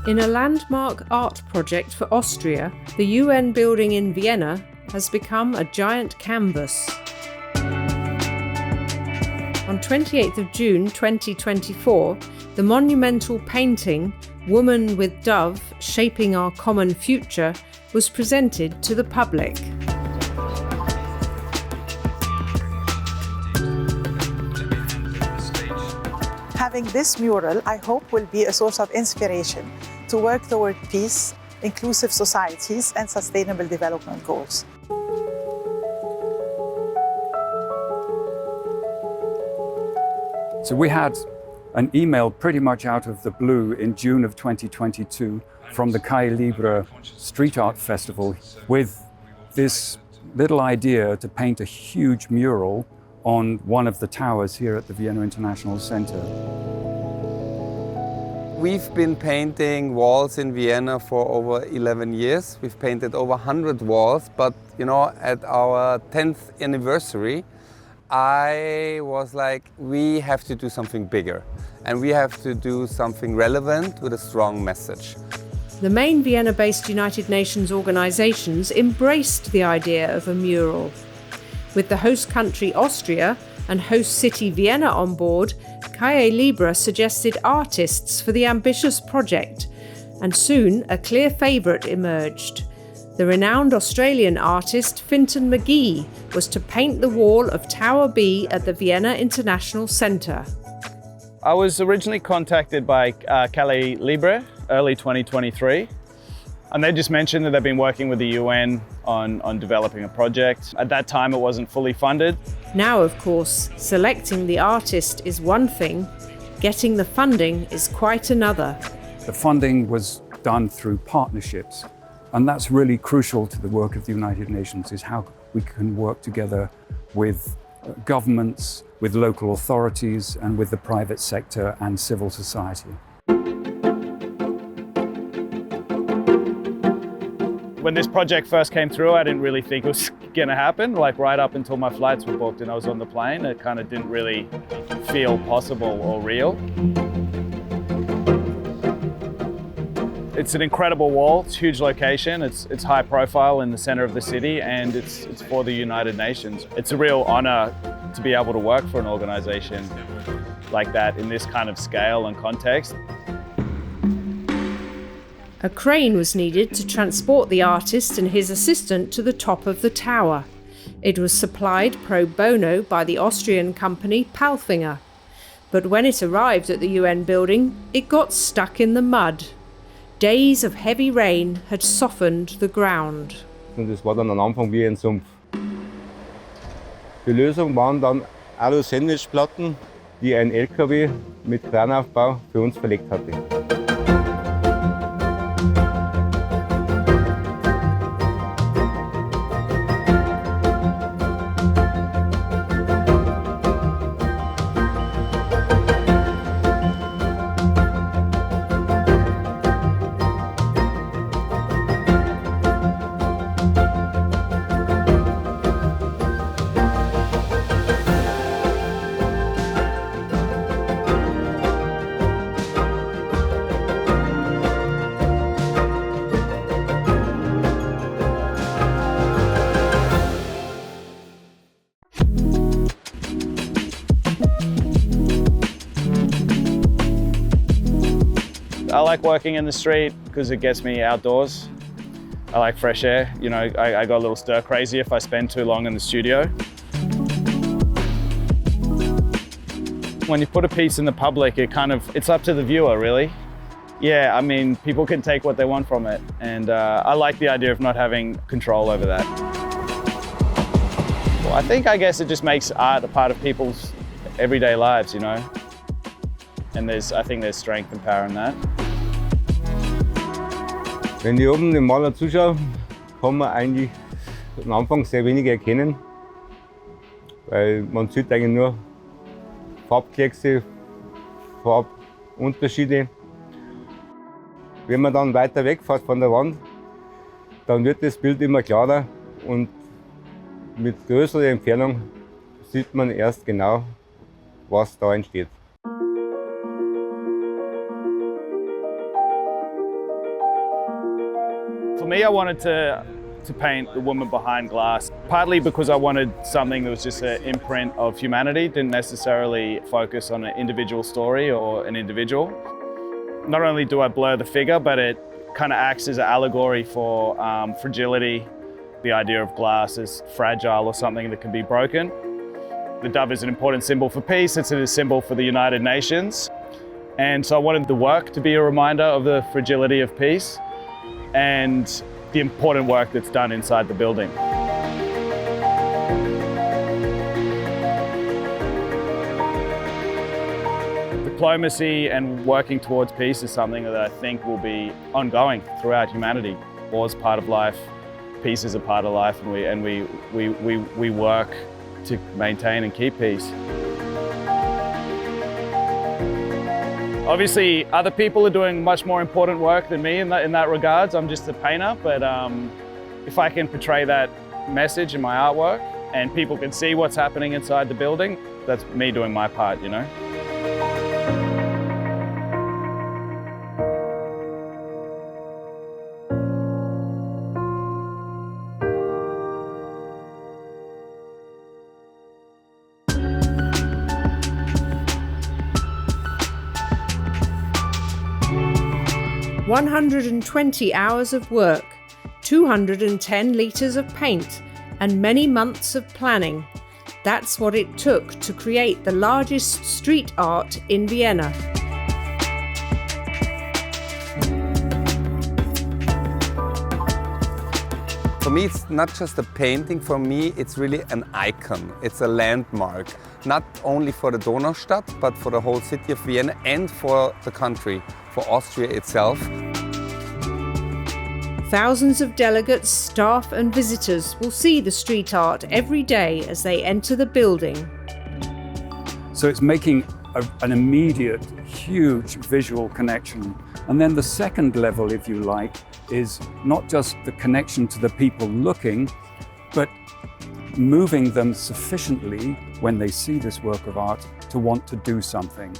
In a landmark art project for Austria, the UN building in Vienna has become a giant canvas. On 28th of June 2024, the monumental painting, Woman with Dove, Shaping Our Common Future, was presented to the public. Having this mural, I hope, will be a source of inspiration to work toward peace, inclusive societies, and sustainable development goals. So we had an email pretty much out of the blue in June of 2022 from the Calle Libre street art festival with this little idea to paint a huge mural on one of the towers here at the Vienna International Center. We've been painting walls in Vienna for over 11 years. We've painted over 100 walls, but at our 10th anniversary, I was like, we have to do something bigger and we have to do something relevant with a strong message. The main Vienna-based United Nations organisations embraced the idea of a mural. With the host country Austria and host city Vienna on board, Calle Libre suggested artists for the ambitious project, and soon a clear favourite emerged. The renowned Australian artist Fintan McGee was to paint the wall of Tower B at the Vienna International Centre. I was originally contacted by Calle Libre early 2023. And they just mentioned that they've been working with the UN on developing a project. At that time, it wasn't fully funded. Now, of course, selecting the artist is one thing, getting the funding is quite another. The funding was done through partnerships, and that's really crucial to the work of the United Nations, is how we can work together with governments, with local authorities, and with the private sector and civil society. When this project first came through, I didn't really think it was going to happen. Like right up until my flights were booked and I was on the plane, it kind of didn't really feel possible or real. It's an incredible wall. It's a huge location. It's high profile in the center of the city, and it's for the United Nations. It's a real honor to be able to work for an organization like that in this kind of scale and context. A crane was needed to transport the artist and his assistant to the top of the tower. It was supplied pro bono by the Austrian company Palfinger. But when it arrived at the UN building, it got stuck in the mud. Days of heavy rain had softened the ground. Und es war dann am Anfang wie ein Sumpf. Die Lösung waren dann Alu-Sandwichplatten, die ein LKW mit Kranaufbau für uns verlegt hatte. I like working in the street because it gets me outdoors. I like fresh air. I got a little stir crazy if I spend too long in the studio. When you put a piece in the public, it's up to the viewer, really. Yeah, I mean, people can take what they want from it. And I like the idea of not having control over that. Well, I guess it just makes art a part of people's everyday lives, And I think there's strength and power in that. Wenn ich oben den Maler zuschaue, kann man eigentlich am Anfang sehr wenig erkennen, weil man sieht eigentlich nur Farbkleckse, Farbunterschiede. Wenn man dann weiter wegfährt von der Wand, dann wird das Bild immer klarer und mit größerer Entfernung sieht man erst genau, was da entsteht. me, I wanted to paint the woman behind glass, partly because I wanted something that was just an imprint of humanity, didn't necessarily focus on an individual story or an individual. Not only do I blur the figure, but it kind of acts as an allegory for fragility, the idea of glass as fragile or something that can be broken. The dove is an important symbol for peace, it's a symbol for the United Nations. And so I wanted the work to be a reminder of the fragility of peace and the important work that's done inside the building. Diplomacy and working towards peace is something that I think will be ongoing throughout humanity. War is part of life, peace is a part of life, and we work to maintain and keep peace. Obviously, other people are doing much more important work than me in that regards. I'm just a painter, but if I can portray that message in my artwork and people can see what's happening inside the building, that's me doing my part, you know? 120 hours of work, 210 litres of paint, and many months of planning. That's what it took to create the largest street art in Vienna. For me, it's not just a painting. For me, it's really an icon. It's a landmark, not only for the Donaustadt, but for the whole city of Vienna and for the country, for Austria itself. Thousands of delegates, staff and visitors will see the street art every day as they enter the building. So it's making an immediate, huge visual connection. And then the second level, if you like, is not just the connection to the people looking, but moving them sufficiently when they see this work of art to want to do something.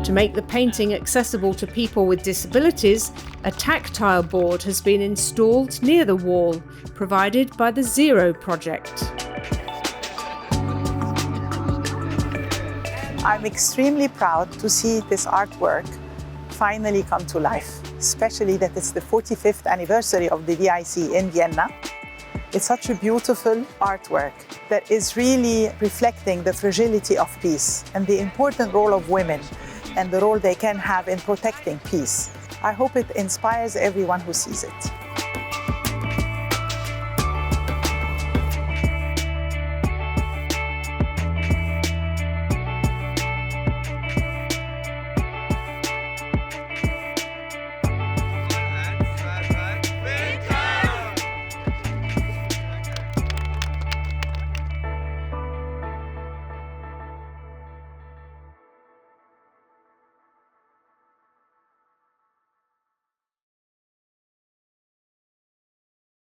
To make the painting accessible to people with disabilities, a tactile board has been installed near the wall, provided by the Zero project. I'm extremely proud to see this artwork finally come to life, especially that it's the 45th anniversary of the VIC in Vienna. It's such a beautiful artwork that is really reflecting the fragility of peace and the important role of women and the role they can have in protecting peace. I hope it inspires everyone who sees it.